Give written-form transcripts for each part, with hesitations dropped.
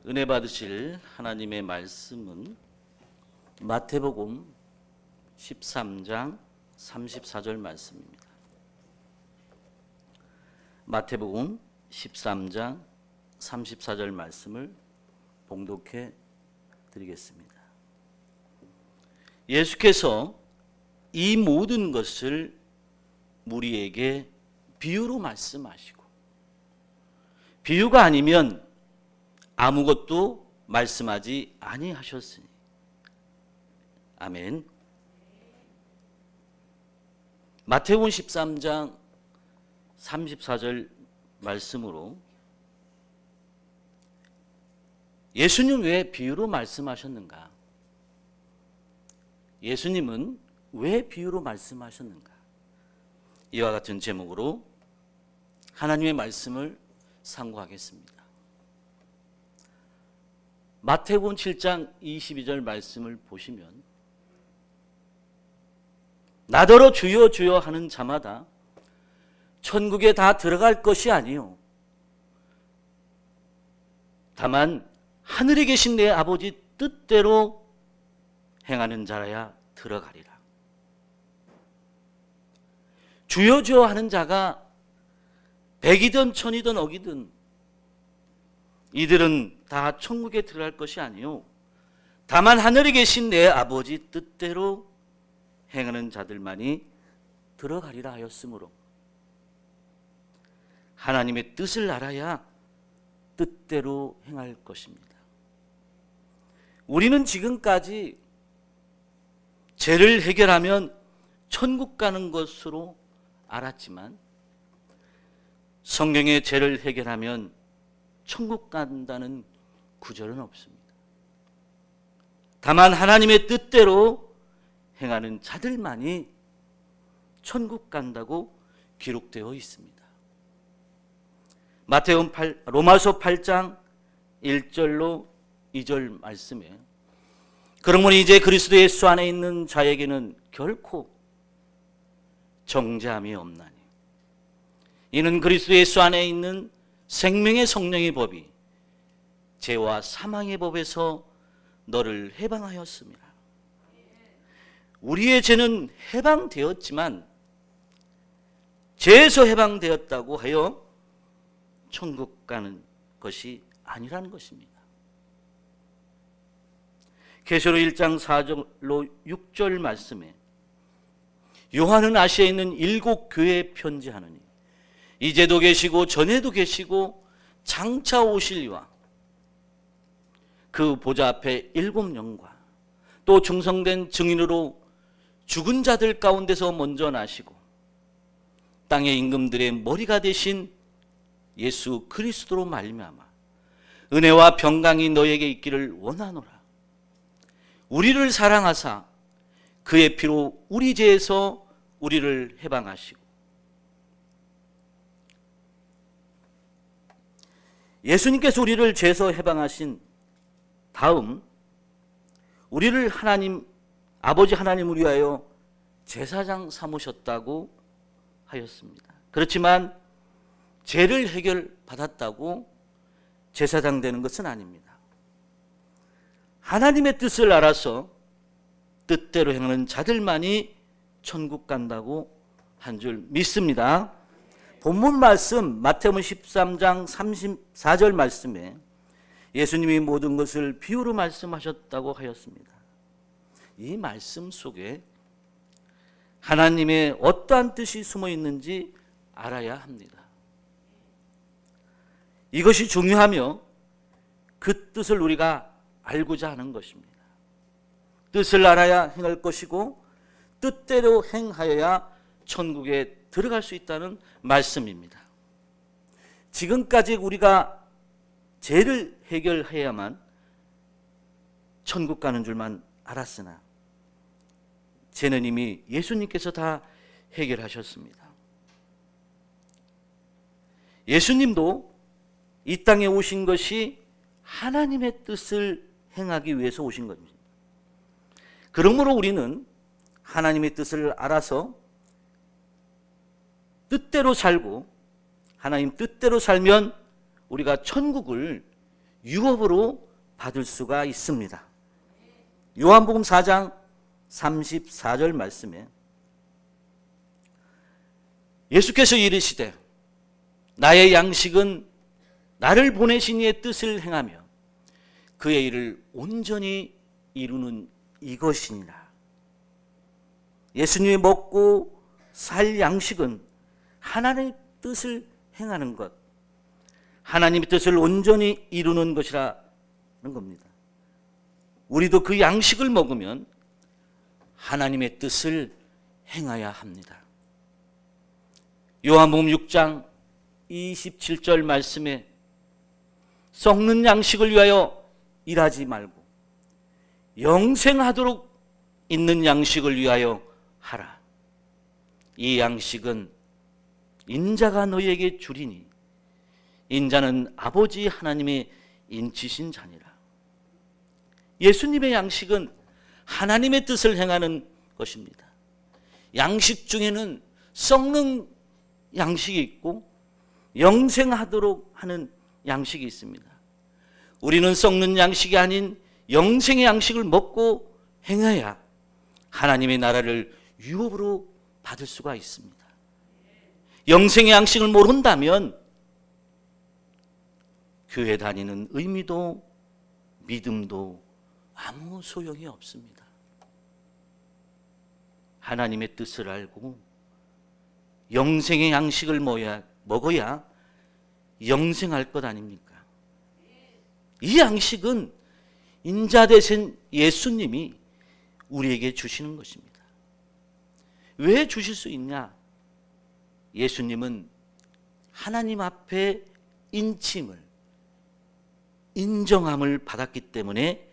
은혜 받으실 하나님의 말씀은 마태복음 13장 34절 말씀입니다. 마태복음 13장 34절 말씀을 봉독해 드리겠습니다. 예수께서 이 모든 것을 우리에게 비유로 말씀하시고, 비유가 아니면 아무것도 말씀하지 아니하셨으니. 아멘. 마태복음 13장 34절 말씀으로 예수님 왜 비유로 말씀하셨는가? 예수님은 왜 비유로 말씀하셨는가? 이와 같은 제목으로 하나님의 말씀을 상고하겠습니다. 마태복음 7장 22절 말씀을 보시면 나더러 주여 주여 하는 자마다 천국에 다 들어갈 것이 아니요 다만 하늘에 계신 내 아버지 뜻대로 행하는 자라야 들어가리라. 주여 주여 하는 자가 백이든 천이든 억이든 이들은 다 천국에 들어갈 것이 아니요 다만 하늘에 계신 내 아버지 뜻대로 행하는 자들만이 들어가리라 하였으므로 하나님의 뜻을 알아야 뜻대로 행할 것입니다. 우리는 지금까지 죄를 해결하면 천국 가는 것으로 알았지만 성경에 죄를 해결하면 천국 간다는 구절은 없습니다. 다만 하나님의 뜻대로 행하는 자들만이 천국 간다고 기록되어 있습니다. 로마서 8장 1절로 2절 말씀에 그러므로 이제 그리스도 예수 안에 있는 자에게는 결코 정죄함이 없나니 이는 그리스도 예수 안에 있는 생명의 성령의 법이 죄와 사망의 법에서 너를 해방하였습니다. 우리의 죄는 해방되었지만 죄에서 해방되었다고 하여 천국 가는 것이 아니라는 것입니다. 계시록 1장 4절로 6절 말씀에 요한은 아시아에 있는 7 교회에 편지하느니 이제도 계시고 전에도 계시고 장차 오실리와 그 보좌 앞에 7 영과 또 충성된 증인으로 죽은 자들 가운데서 먼저 나시고 땅의 임금들의 머리가 되신 예수 그리스도로 말미암아 은혜와 평강이 너에게 있기를 원하노라. 우리를 사랑하사 그의 피로 우리 죄에서 우리를 해방하시고 예수님께서 우리를 죄에서 해방하신 다음 우리를 아버지 하나님을 위하여 제사장 삼으셨다고 하였습니다. 그렇지만 죄를 해결받았다고 제사장 되는 것은 아닙니다. 하나님의 뜻을 알아서 뜻대로 행하는 자들만이 천국 간다고 한 줄 믿습니다. 본문 말씀 마태복음 13장 34절 말씀에 예수님이 모든 것을 비유로 말씀하셨다고 하였습니다. 이 말씀 속에 하나님의 어떠한 뜻이 숨어 있는지 알아야 합니다. 이것이 중요하며 그 뜻을 우리가 알고자 하는 것입니다. 뜻을 알아야 행할 것이고 뜻대로 행하여야 천국에 들어갈 수 있다는 말씀입니다. 지금까지 우리가 죄를 해결해야만 천국 가는 줄만 알았으나 죄는 이미 예수님께서 다 해결하셨습니다. 예수님도 이 땅에 오신 것이 하나님의 뜻을 행하기 위해서 오신 겁니다. 그러므로 우리는 하나님의 뜻을 알아서 뜻대로 살고, 하나님 뜻대로 살면 우리가 천국을 유업으로 받을 수가 있습니다. 요한복음 4장 34절 말씀에 예수께서 이르시되 나의 양식은 나를 보내신 이의 뜻을 행하며 그의 일을 온전히 이루는 이것이니라. 예수님이 먹고 살 양식은 하나님의 뜻을 행하는 것, 하나님의 뜻을 온전히 이루는 것이라는 겁니다. 우리도 그 양식을 먹으면 하나님의 뜻을 행해야 합니다. 요한복음 6장 27절 말씀에 썩는 양식을 위하여 일하지 말고 영생하도록 있는 양식을 위하여 하라. 이 양식은 인자가 너희에게 주리니 인자는 아버지 하나님의 인치신 자니라. 예수님의 양식은 하나님의 뜻을 행하는 것입니다. 양식 중에는 썩는 양식이 있고 영생하도록 하는 양식이 있습니다. 우리는 썩는 양식이 아닌 영생의 양식을 먹고 행해야 하나님의 나라를 유업으로 받을 수가 있습니다. 영생의 양식을 모른다면 교회 다니는 의미도 믿음도 아무 소용이 없습니다. 하나님의 뜻을 알고 영생의 양식을 먹어야 영생할 것 아닙니까? 이 양식은 인자 되신 예수님이 우리에게 주시는 것입니다. 왜 주실 수 있냐? 예수님은 하나님 앞에 인침을, 인정함을 받았기 때문에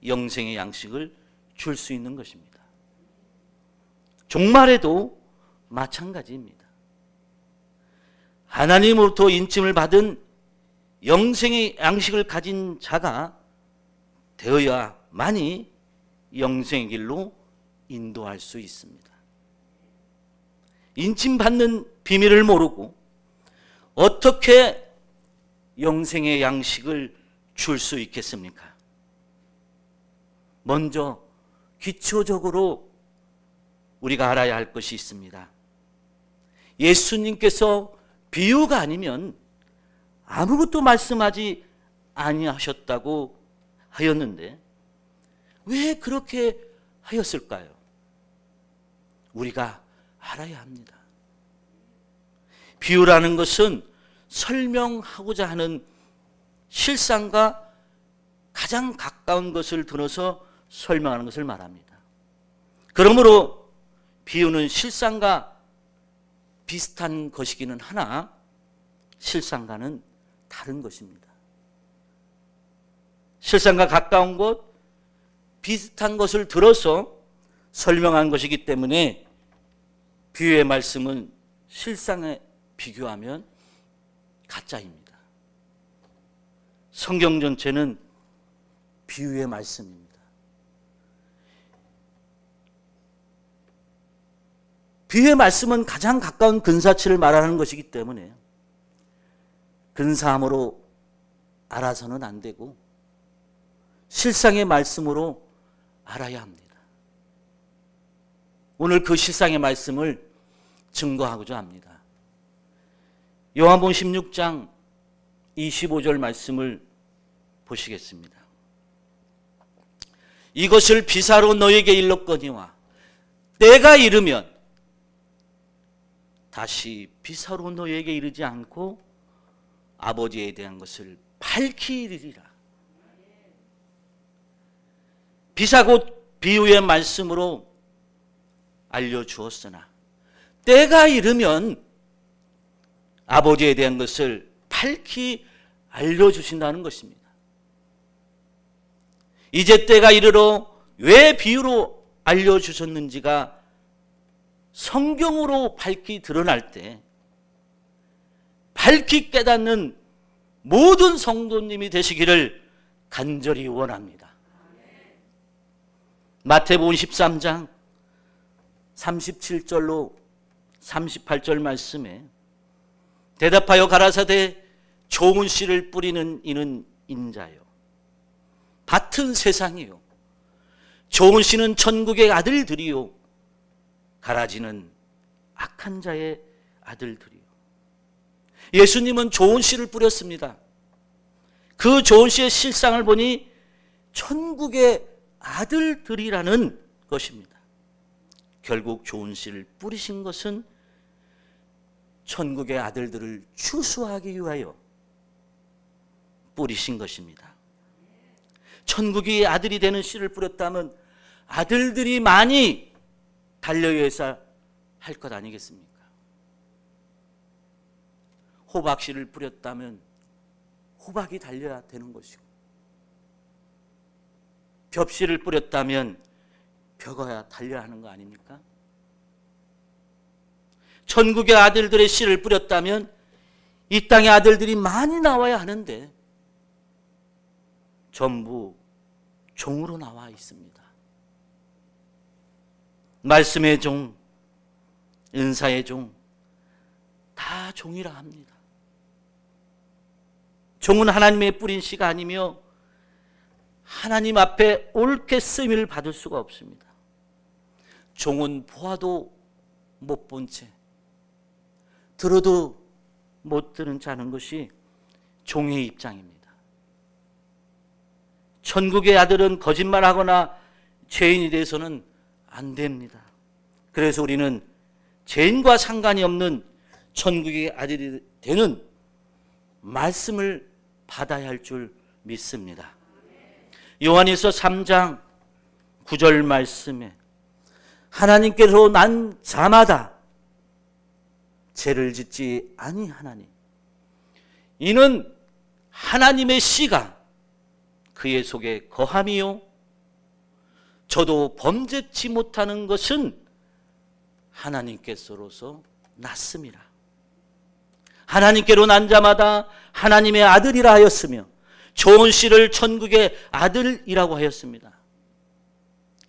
영생의 양식을 줄 수 있는 것입니다. 종말에도 마찬가지입니다. 하나님으로부터 인침을 받은 영생의 양식을 가진 자가 되어야만이 영생의 길로 인도할 수 있습니다. 인침받는 비밀을 모르고 어떻게 영생의 양식을 줄 수 있겠습니까? 먼저 기초적으로 우리가 알아야 할 것이 있습니다. 예수님께서 비유가 아니면 아무것도 말씀하지 아니하셨다고 하였는데 왜 그렇게 하였을까요? 우리가 알아야 합니다. 비유라는 것은 설명하고자 하는 실상과 가장 가까운 것을 들어서 설명하는 것을 말합니다. 그러므로 비유는 실상과 비슷한 것이기는 하나 실상과는 다른 것입니다. 실상과 가까운 것, 비슷한 것을 들어서 설명한 것이기 때문에 비유의 말씀은 실상에 비교하면 가짜입니다. 성경 전체는 비유의 말씀입니다. 비유의 말씀은 가장 가까운 근사치를 말하는 것이기 때문에 근사함으로 알아서는 안 되고 실상의 말씀으로 알아야 합니다. 오늘 그 실상의 말씀을 증거하고자 합니다. 요한복음 16장 25절 말씀을 보시겠습니다. 이것을 비사로 너에게 일렀거니와 때가 이르면 다시 비사로 너에게 이르지 않고 아버지에 대한 것을 밝히 이르리라. 비사 곧 비유의 말씀으로 알려주었으나 때가 이르면 아버지에 대한 것을 밝히 알려주신다는 것입니다. 이제 때가 이르러 왜 비유로 알려주셨는지가 성경으로 밝히 드러날 때 밝히 깨닫는 모든 성도님이 되시기를 간절히 원합니다. 마태복음 13장 37절로 38절 말씀에 대답하여 가라사대 좋은 씨를 뿌리는 이는 인자요 밭은 세상이요 좋은 씨는 천국의 아들들이요 가라지는 악한 자의 아들들이요. 예수님은 좋은 씨를 뿌렸습니다. 그 좋은 씨의 실상을 보니 천국의 아들들이라는 것입니다. 결국 좋은 씨를 뿌리신 것은 천국의 아들들을 추수하기 위하여 뿌리신 것입니다. 천국의 아들이 되는 씨를 뿌렸다면 아들들이 많이 달려서 할 것 아니겠습니까? 호박씨를 뿌렸다면 호박이 달려야 되는 것이고, 벽씨를 뿌렸다면 벽어야 달려야 하는 거 아닙니까? 천국의 아들들의 씨를 뿌렸다면 이 땅의 아들들이 많이 나와야 하는데 전부 종으로 나와 있습니다. 말씀의 종, 은사의 종, 다 종이라 합니다. 종은 하나님의 뿌린 씨가 아니며 하나님 앞에 옳게 쓰임을 받을 수가 없습니다. 종은 보아도 못 본 채, 들어도 못 들은 자는 것이 종의 입장입니다. 천국의 아들은 거짓말하거나 죄인이 돼서는 안 됩니다. 그래서 우리는 죄인과 상관이 없는 천국의 아들이 되는 말씀을 받아야 할 줄 믿습니다. 요한일서 3장 9절 말씀에 하나님께서 난 자마다 죄를 짓지 아니하나니 이는 하나님의 씨가 그의 속에 거함이요 저도 범죄치 못하는 것은 하나님께서로서 났음이라. 하나님께로 난 자마다 하나님의 아들이라 하였으며 좋은 씨를 천국의 아들이라고 하였습니다.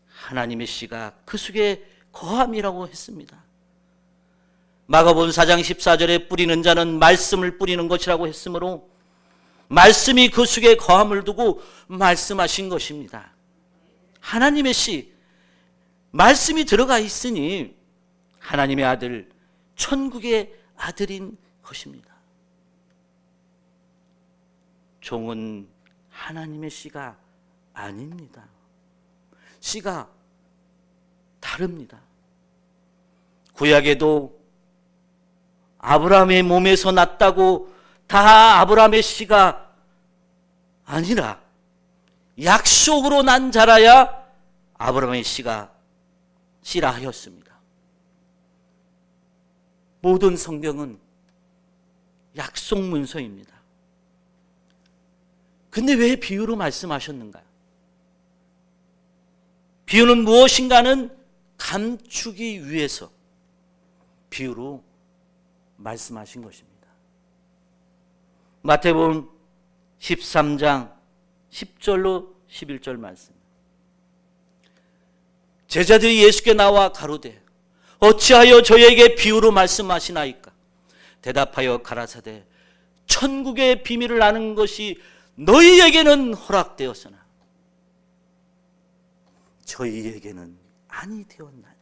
하나님의 씨가 그 속에 거함이라고 했습니다. 마가복음 4장 14절에 뿌리는 자는 말씀을 뿌리는 것이라고 했으므로 말씀이 그 속에 거함을 두고 말씀하신 것입니다. 하나님의 씨, 말씀이 들어가 있으니 하나님의 아들, 천국의 아들인 것입니다. 종은 하나님의 씨가 아닙니다. 씨가 다릅니다. 구약에도 아브라함의 몸에서 났다고 다 아브라함의 씨가 아니라 약속으로 난 자라야 아브라함의 씨가 씨라 하였습니다. 모든 성경은 약속 문서입니다. 근데 왜 비유로 말씀하셨는가요? 비유는 무엇인가는 감추기 위해서 비유로 말씀하신 것입니다. 마태복음 13장 10절로 11절 말씀. 제자들이 예수께 나와 가로되 어찌하여 저에게 비유로 말씀하시나이까? 대답하여 가라사대 천국의 비밀을 아는 것이 너희에게는 허락되었으나 저희에게는 아니 되었나니.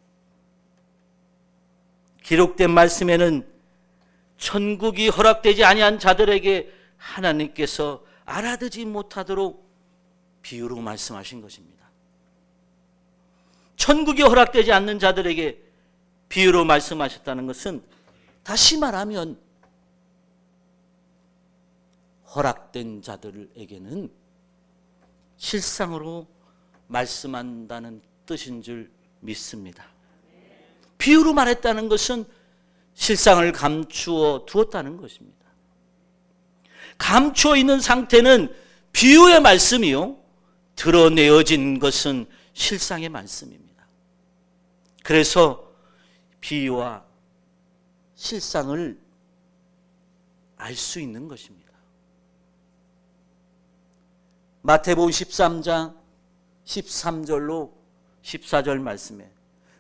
기록된 말씀에는 천국이 허락되지 아니한 자들에게 하나님께서 알아듣지 못하도록 비유로 말씀하신 것입니다. 천국이 허락되지 않는 자들에게 비유로 말씀하셨다는 것은 다시 말하면 허락된 자들에게는 실상으로 말씀한다는 뜻인 줄 믿습니다. 비유로 말했다는 것은 실상을 감추어 두었다는 것입니다. 감추어 있는 상태는 비유의 말씀이요, 드러내어진 것은 실상의 말씀입니다. 그래서 비유와 실상을 알 수 있는 것입니다. 마태복음 13장 13절로 14절 말씀에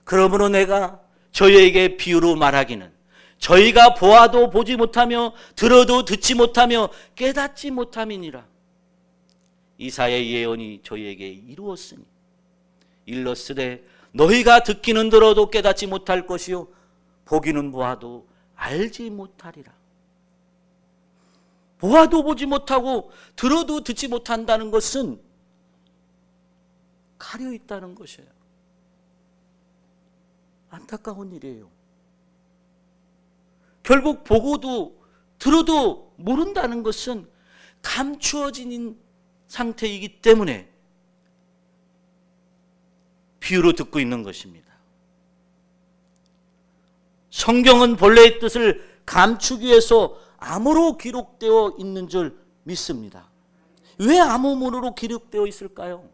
그러므로 내가 저희에게 비유로 말하기는 저희가 보아도 보지 못하며 들어도 듣지 못하며 깨닫지 못함이니라. 이사야의 예언이 저희에게 이루었으니 일렀으되 너희가 듣기는 들어도 깨닫지 못할 것이요 보기는 보아도 알지 못하리라. 보아도 보지 못하고 들어도 듣지 못한다는 것은 가려 있다는 것이에요. 안타까운 일이에요. 결국 보고도 들어도 모른다는 것은 감추어진 상태이기 때문에 비유로 듣고 있는 것입니다. 성경은 본래의 뜻을 감추기 위해서 암호로 기록되어 있는 줄 믿습니다. 왜 암호문으로 기록되어 있을까요?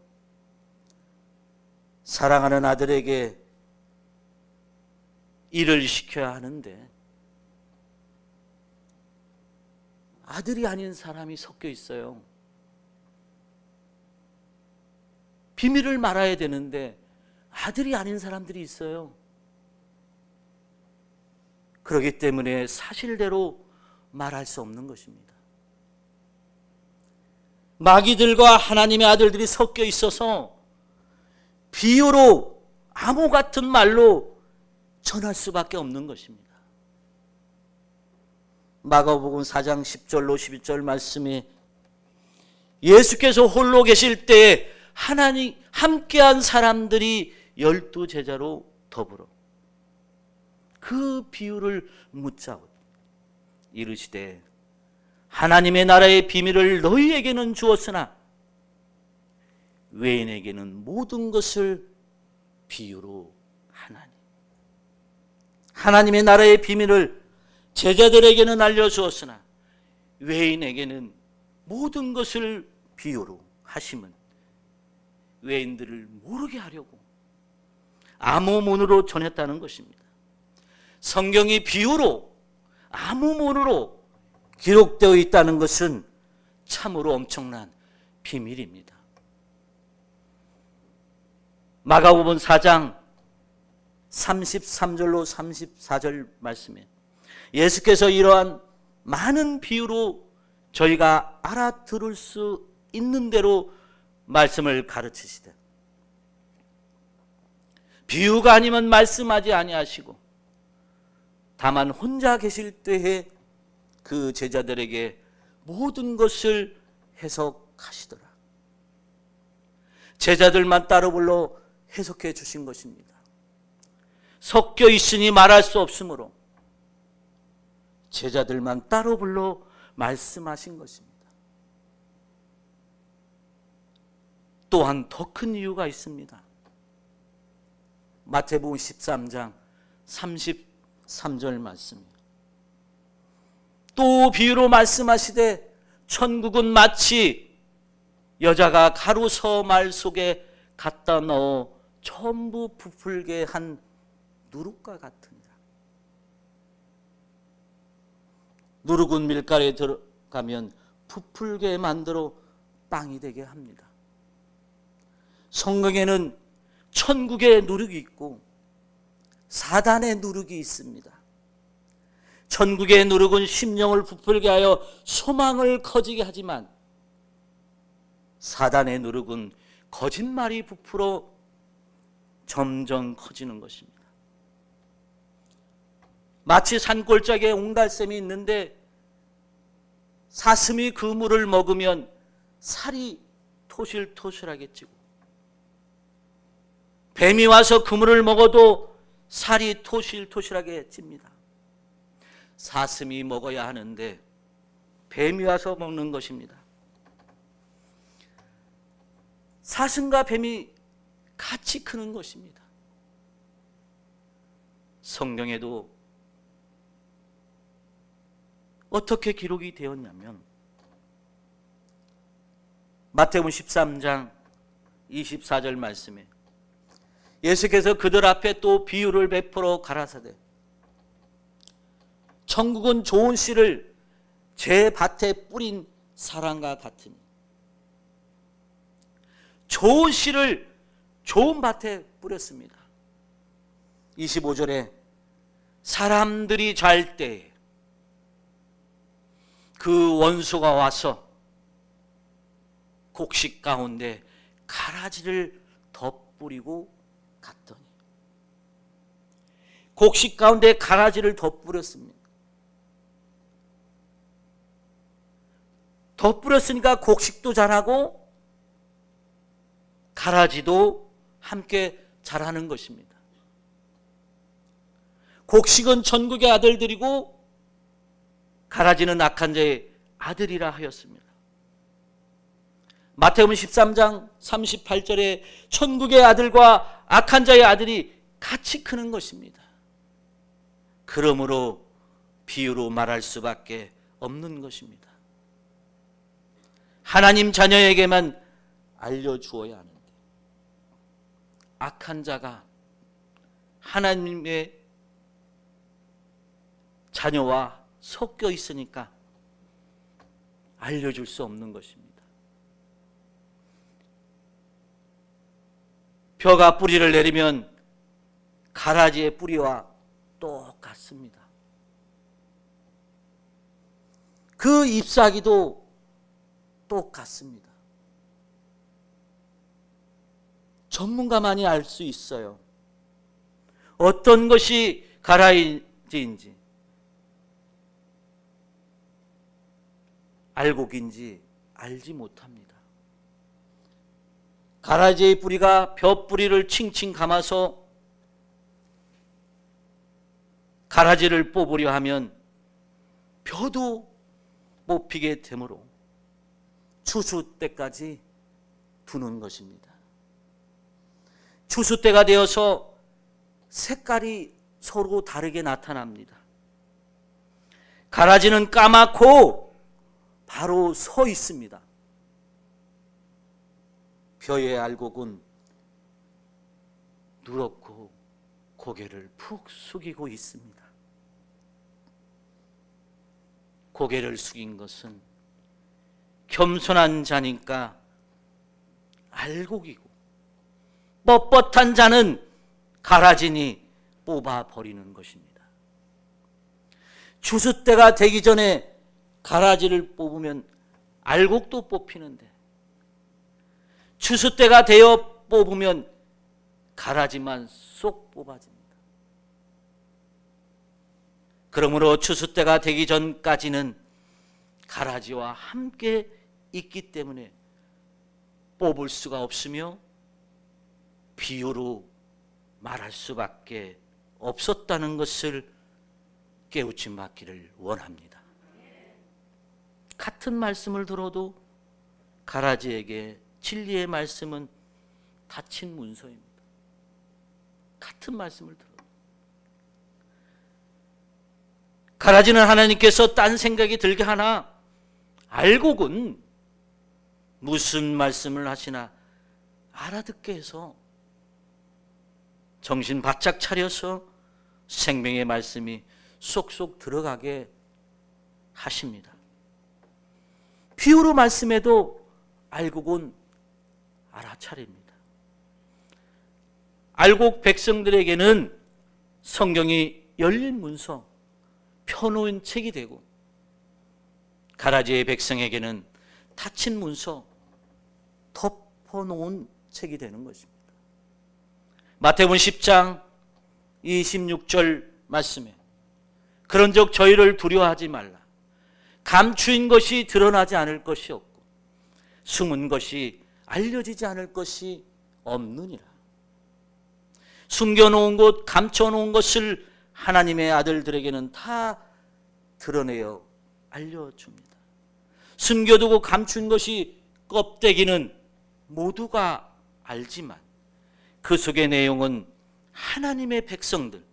사랑하는 아들에게 일을 시켜야 하는데 아들이 아닌 사람이 섞여 있어요. 비밀을 말아야 되는데 아들이 아닌 사람들이 있어요. 그렇기 때문에 사실대로 말할 수 없는 것입니다. 마귀들과 하나님의 아들들이 섞여 있어서 비유로 암호 같은 말로 전할 수밖에 없는 것입니다. 마가복음 4장 10절로 11절 말씀에 예수께서 홀로 계실 때에 하나님 함께한 사람들이 12제자로 더불어 그 비유를 묻자고 이르시되 하나님의 나라의 비밀을 너희에게는 주었으나 외인에게는 모든 것을 비유로 하나니. 하나님의 나라의 비밀을 제자들에게는 알려주었으나 외인에게는 모든 것을 비유로 하심은 외인들을 모르게 하려고 암호문으로 전했다는 것입니다. 성경이 비유로 암호문으로 기록되어 있다는 것은 참으로 엄청난 비밀입니다. 마가복음 4장 33절로 34절 말씀에 예수께서 이러한 많은 비유로 저희가 알아들을 수 있는 대로 말씀을 가르치시되 비유가 아니면 말씀하지 아니하시고 다만 혼자 계실 때에 그 제자들에게 모든 것을 해석하시더라. 제자들만 따로 불러 해석해 주신 것입니다. 섞여 있으니 말할 수 없으므로 제자들만 따로 불러 말씀하신 것입니다. 또한 더 큰 이유가 있습니다. 마태복음 13장 33절 말씀이요. 또 비유로 말씀하시되 천국은 마치 여자가 가루서 말 속에 갖다 넣어 전부 부풀게 한 누룩과 같으니라. 누룩은 밀가루에 들어가면 부풀게 만들어 빵이 되게 합니다. 성경에는 천국의 누룩이 있고 사단의 누룩이 있습니다. 천국의 누룩은 심령을 부풀게 하여 소망을 커지게 하지만 사단의 누룩은 거짓말이 부풀어 점점 커지는 것입니다. 마치 산골짜기에 옹달샘이 있는데 사슴이 그 물을 먹으면 살이 토실토실하게 찌고 뱀이 와서 그 물을 먹어도 살이 토실토실하게 찝니다. 사슴이 먹어야 하는데 뱀이 와서 먹는 것입니다. 사슴과 뱀이 같이 크는 것입니다. 성경에도 어떻게 기록이 되었냐면 마태복음 13장 24절 말씀에 예수께서 그들 앞에 또 비유를 베풀어 가라사대 천국은 좋은 씨를 제 밭에 뿌린 사람과 같으니 좋은 씨를 좋은 밭에 뿌렸습니다. 25절에 사람들이 잘 때 그 원수가 와서 곡식 가운데 가라지를 덧뿌리고 갔더니, 곡식 가운데 가라지를 덧뿌렸습니다. 덧뿌렸으니까 곡식도 자라고 가라지도 함께 자라는 것입니다. 곡식은 천국의 아들들이고 가라지는 악한 자의 아들이라 하였습니다. 마태복음 13장 38절에 천국의 아들과 악한 자의 아들이 같이 크는 것입니다. 그러므로 비유로 말할 수밖에 없는 것입니다. 하나님 자녀에게만 알려주어야 하는데 악한 자가 하나님의 자녀와 섞여 있으니까 알려줄 수 없는 것입니다. 벼가 뿌리를 내리면 가라지의 뿌리와 똑같습니다. 그 잎사귀도 똑같습니다. 전문가만이 알 수 있어요. 어떤 것이 가라지인지, 알곡인지 알지 못합니다. 가라지의 뿌리가 벼 뿌리를 칭칭 감아서 가라지를 뽑으려 하면 벼도 뽑히게 되므로 추수 때까지 두는 것입니다. 추수 때가 되어서 색깔이 서로 다르게 나타납니다. 가라지는 까맣고 바로 서 있습니다. 벼의 알곡은 누렇고 고개를 푹 숙이고 있습니다. 고개를 숙인 것은 겸손한 자니까 알곡이고, 뻣뻣한 자는 가라지니 뽑아버리는 것입니다. 추수 때가 되기 전에 가라지를 뽑으면 알곡도 뽑히는데, 추수 때가 되어 뽑으면 가라지만 쏙 뽑아집니다. 그러므로 추수 때가 되기 전까지는 가라지와 함께 있기 때문에 뽑을 수가 없으며 비유로 말할 수밖에 없었다는 것을 깨우침 받기를 원합니다. 같은 말씀을 들어도 가라지에게 진리의 말씀은 닫힌 문서입니다. 같은 말씀을 들어도. 가라지는 하나님께서 딴 생각이 들게 하나 알곡은 무슨 말씀을 하시나 알아듣게 해서 정신 바짝 차려서 생명의 말씀이 쏙쏙 들어가게 하십니다. 비유로 말씀해도 알곡은 알아차립니다. 알곡 백성들에게는 성경이 열린 문서, 펴놓은 책이 되고, 가라지의 백성에게는 닫힌 문서, 덮어놓은 책이 되는 것입니다. 마태복음 10장 26절 말씀에 그런즉 저희를 두려워하지 말라. 감추인 것이 드러나지 않을 것이 없고 숨은 것이 알려지지 않을 것이 없느니라. 숨겨놓은 것, 감춰놓은 것을 하나님의 아들들에게는 다 드러내어 알려줍니다. 숨겨두고 감춘 것이 껍데기는 모두가 알지만 그 속의 내용은 하나님의 백성들,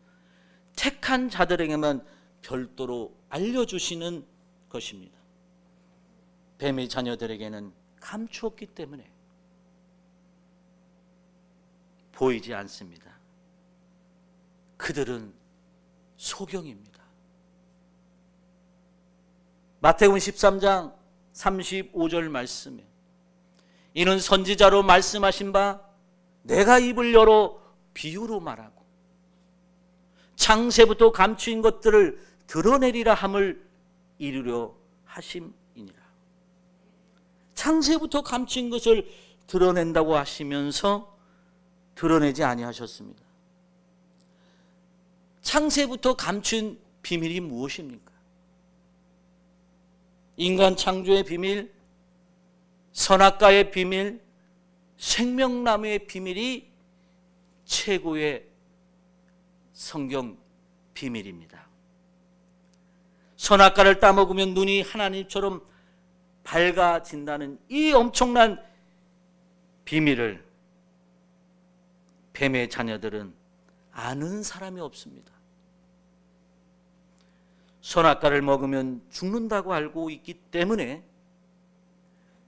택한 자들에게만 별도로 알려주시는 것입니다. 뱀의 자녀들에게는 감추었기 때문에 보이지 않습니다. 그들은 소경입니다. 마태복음 13장 35절 말씀에 이는 선지자로 말씀하신 바 내가 입을 열어 비유로 말하고 창세부터 감추인 것들을 드러내리라 함을 이루려 하심이니라. 창세부터 감추인 것을 드러낸다고 하시면서 드러내지 아니하셨습니다. 창세부터 감춘 비밀이 무엇입니까? 인간 창조의 비밀, 선악과의 비밀, 생명나무의 비밀이 최고의 성경 비밀입니다. 선악과를 따먹으면 눈이 하나님처럼 밝아진다는 이 엄청난 비밀을 뱀의 자녀들은 아는 사람이 없습니다. 선악과를 먹으면 죽는다고 알고 있기 때문에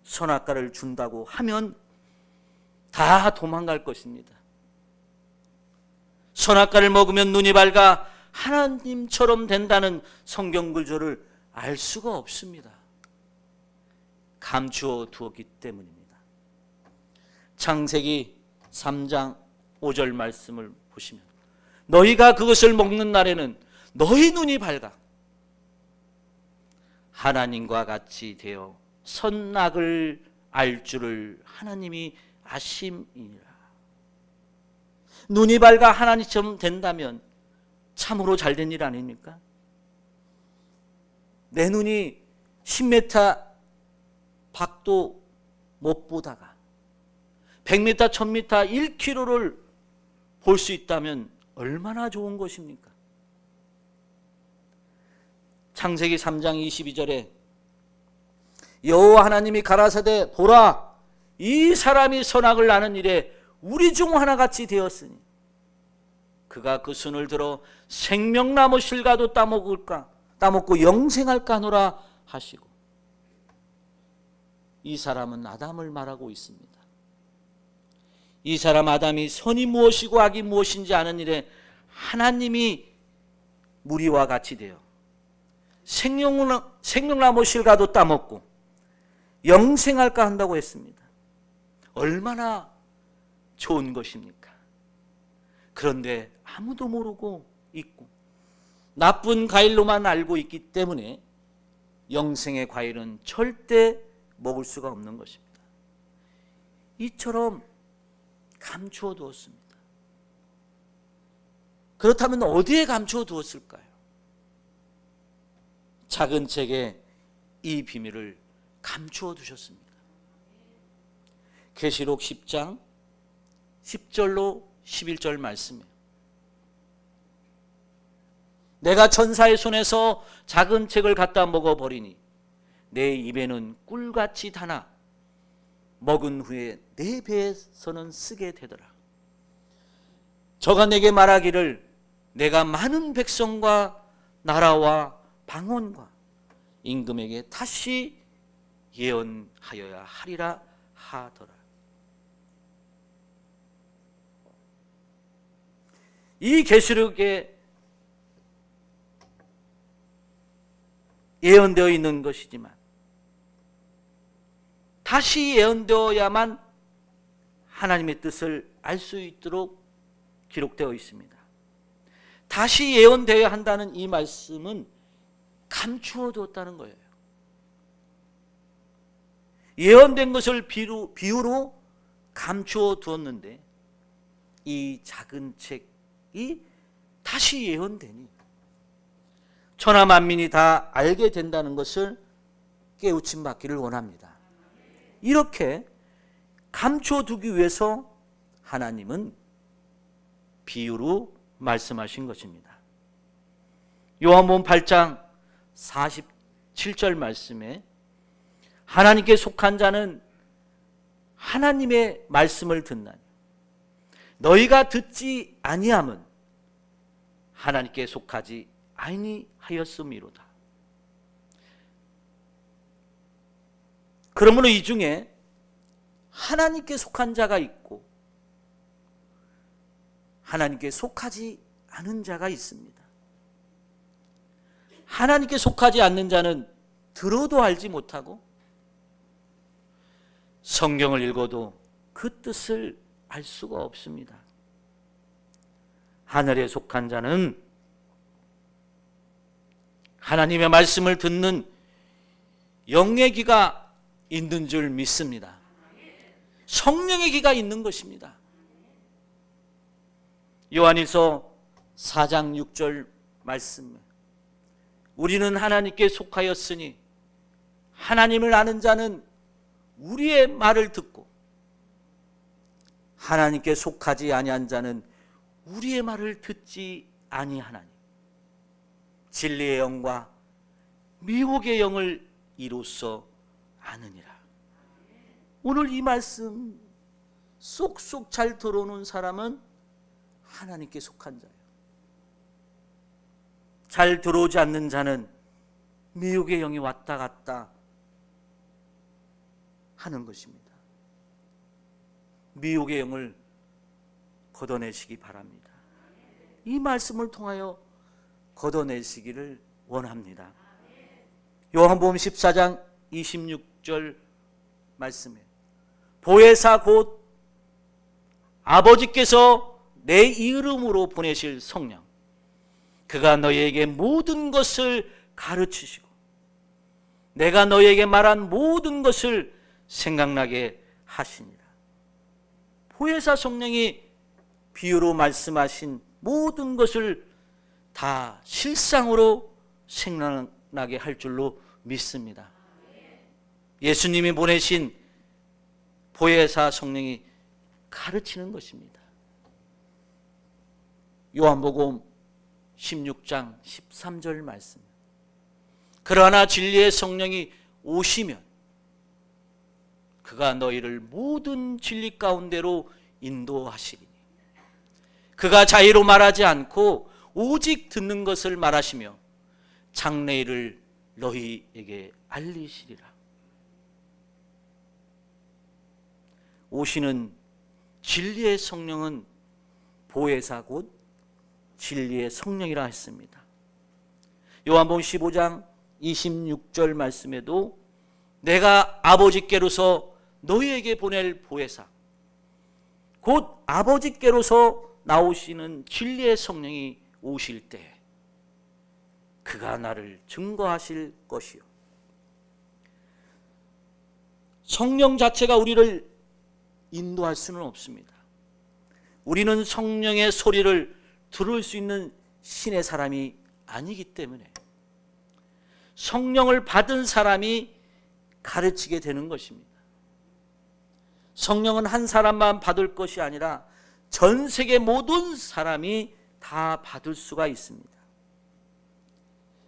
선악과를 준다고 하면 다 도망갈 것입니다. 선악과를 먹으면 눈이 밝아 하나님처럼 된다는 성경 구절을 알 수가 없습니다. 감추어 두었기 때문입니다. 창세기 3장 5절 말씀을 보시면 너희가 그것을 먹는 날에는 너희 눈이 밝아 하나님과 같이 되어 선악을 알 줄을 하나님이 아심이니라. 눈이 밝아 하나님처럼 된다면 참으로 잘된 일 아닙니까? 내 눈이 10m 밖도 못 보다가 100m, 1000m, 1km를 볼 수 있다면 얼마나 좋은 것입니까? 창세기 3장 22절에 여호와 하나님이 가라사대 보라 이 사람이 선악을 아는 일에 우리 중 하나같이 되었으니 그가 그 손을 들어 생명나무 실과도 따먹고 영생할까 하노라 하시고 이 사람은 아담을 말하고 있습니다. 이 사람 아담이 선이 무엇이고 악이 무엇인지 아는 일에 하나님이 무리와 같이 되어 생명나무 실과도 따먹고 영생할까 한다고 했습니다. 얼마나 좋은 것입니까? 그런데 아무도 모르고 있고 나쁜 과일로만 알고 있기 때문에 영생의 과일은 절대 먹을 수가 없는 것입니다. 이처럼 감추어 두었습니다. 그렇다면 어디에 감추어 두었을까요? 작은 책에 이 비밀을 감추어 두셨습니다. 계시록 10장 10절로 11절 말씀이에요. 내가 천사의 손에서 작은 책을 갖다 먹어버리니 내 입에는 꿀같이 다나 먹은 후에 내 배에서는 쓰게 되더라. 저가 내게 말하기를 내가 많은 백성과 나라와 방언과 임금에게 다시 예언하여야 하리라 하더라. 이 계시록에 예언되어 있는 것이지만 다시 예언되어야만 하나님의 뜻을 알 수 있도록 기록되어 있습니다. 다시 예언되어야 한다는 이 말씀은 감추어 두었다는 거예요. 예언된 것을 비유로 감추어 두었는데 이 작은 책이 다시 예언되니 천하 만민이 다 알게 된다는 것을 깨우침 받기를 원합니다. 이렇게 감추어 두기 위해서 하나님은 비유로 말씀하신 것입니다. 요한복음 8장 47절 말씀에 하나님께 속한 자는 하나님의 말씀을 듣나니 너희가 듣지 아니함은 하나님께 속하지 아니하였음이로다. 그러므로 이 중에 하나님께 속한 자가 있고 하나님께 속하지 않은 자가 있습니다. 하나님께 속하지 않는 자는 들어도 알지 못하고 성경을 읽어도 그 뜻을 알 수가 없습니다. 하늘에 속한 자는 하나님의 말씀을 듣는 영의 귀가 있는 줄 믿습니다. 성령의 귀가 있는 것입니다. 요한일서 4장 6절 말씀, 우리는 하나님께 속하였으니 하나님을 아는 자는 우리의 말을 듣고 하나님께 속하지 아니한 자는 우리의 말을 듣지 아니하나니 진리의 영과 미혹의 영을 이로써 아느니라. 오늘 이 말씀 쏙쏙 잘 들어오는 사람은 하나님께 속한 자예요. 잘 들어오지 않는 자는 미혹의 영이 왔다 갔다 하는 것입니다. 미혹의 영을 걷어내시기 바랍니다. 이 말씀을 통하여 걷어내시기를 원합니다. 요한복음 14장 26절 말씀에 보혜사 곧 아버지께서 내 이름으로 보내실 성령, 그가 너희에게 모든 것을 가르치시고 내가 너희에게 말한 모든 것을 생각나게 하시니라. 보혜사 성령이 비유로 말씀하신 모든 것을 다 실상으로 생각나게 할 줄로 믿습니다. 예수님이 보내신 보혜사 성령이 가르치는 것입니다. 요한복음 16장 13절 말씀, 그러나 진리의 성령이 오시면 그가 너희를 모든 진리 가운데로 인도하시리니 그가 자의로 말하지 않고 오직 듣는 것을 말하시며 장래일을 너희에게 알리시리라. 오시는 진리의 성령은 보혜사 곧 진리의 성령이라 했습니다. 요한복음 15장 26절 말씀에도 내가 아버지께로서 너희에게 보낼 보혜사 곧 아버지께로서 나오시는 진리의 성령이 오실 때 그가 나를 증거하실 것이요. 성령 자체가 우리를 인도할 수는 없습니다. 우리는 성령의 소리를 들을 수 있는 신의 사람이 아니기 때문에 성령을 받은 사람이 가르치게 되는 것입니다. 성령은 한 사람만 받을 것이 아니라 전 세계 모든 사람이 다 받을 수가 있습니다.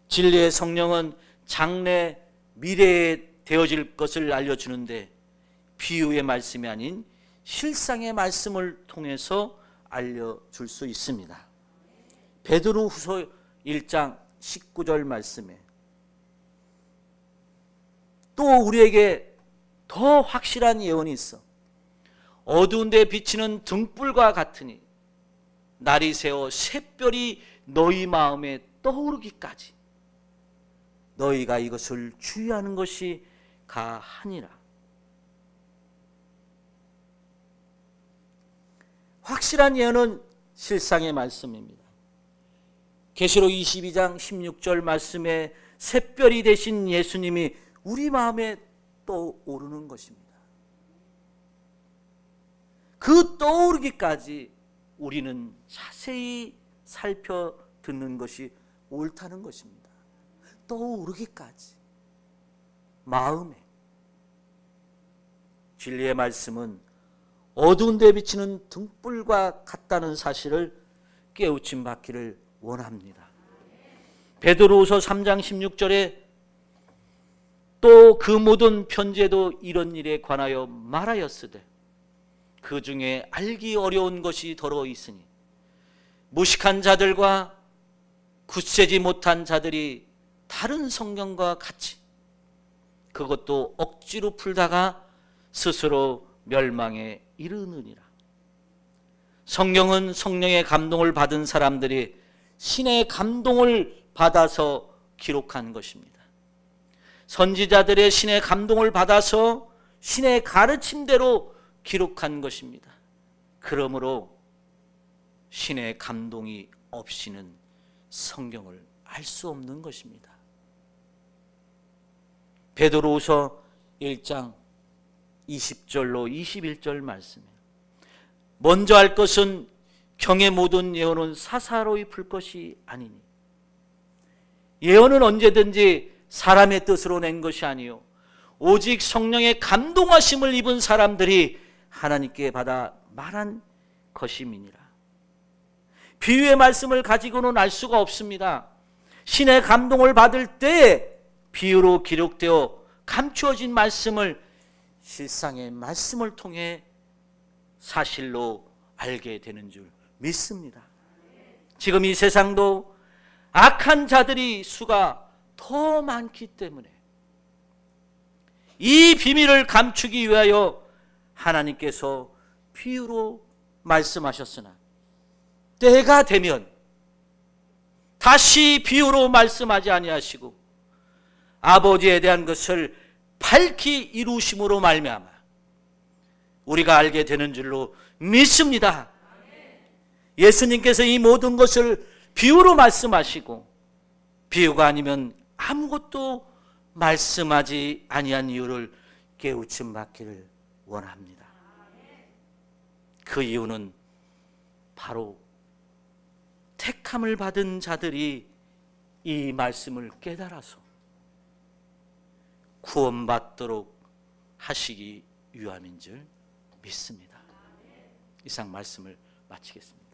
진리의 성령은 장래 미래에 되어질 것을 알려주는데 비유의 말씀이 아닌 실상의 말씀을 통해서 알려줄 수 있습니다. 베드로후서 1장 19절 말씀에 또 우리에게 더 확실한 예언이 있어 어두운 데 비치는 등불과 같으니 날이 새어 샛별이 너희 마음에 떠오르기까지 너희가 이것을 주의하는 것이 가하니라. 확실한 예언은 실상의 말씀입니다. 계시록 22장 16절 말씀에 샛별이 되신 예수님이 우리 마음에 떠오르는 것입니다. 그 떠오르기까지 우리는 자세히 살펴 듣는 것이 옳다는 것입니다. 떠오르기까지 마음에. 진리의 말씀은 어두운 데 비치는 등불과 같다는 사실을 깨우침 받기를 원합니다. 베드로후서 3장 16절에 또 그 모든 편지에도 이런 일에 관하여 말하였으되 그 중에 알기 어려운 것이 더러 있으니 무식한 자들과 굳세지 못한 자들이 다른 성경과 같이 그것도 억지로 풀다가 스스로 멸망에 이르느니라. 성경은 성령의 감동을 받은 사람들이 신의 감동을 받아서 기록한 것입니다. 선지자들의 신의 감동을 받아서 신의 가르침대로 기록한 것입니다. 그러므로 신의 감동이 없이는 성경을 알 수 없는 것입니다. 베드로후서 1장 20절로 21절 말씀이에요. 먼저 할 것은 경의 모든 예언은 사사로이 풀 것이 아니니. 예언은 언제든지 사람의 뜻으로 낸 것이 아니요 오직 성령의 감동하심을 입은 사람들이 하나님께 받아 말한 것임이니라. 비유의 말씀을 가지고는 알 수가 없습니다. 신의 감동을 받을 때 비유로 기록되어 감추어진 말씀을 실상의 말씀을 통해 사실로 알게 되는 줄 믿습니다. 지금 이 세상도 악한 자들이 수가 더 많기 때문에 이 비밀을 감추기 위하여 하나님께서 비유로 말씀하셨으나 때가 되면 다시 비유로 말씀하지 아니하시고 아버지에 대한 것을 밝히 이루심으로 말미암아 우리가 알게 되는 줄로 믿습니다. 예수님께서 이 모든 것을 비유로 말씀하시고 비유가 아니면 아무것도 말씀하지 아니한 이유를 깨우침 받기를 원합니다. 그 이유는 바로 택함을 받은 자들이 이 말씀을 깨달아서 구원받도록 하시기 위함인 줄 믿습니다. 이상 말씀을 마치겠습니다.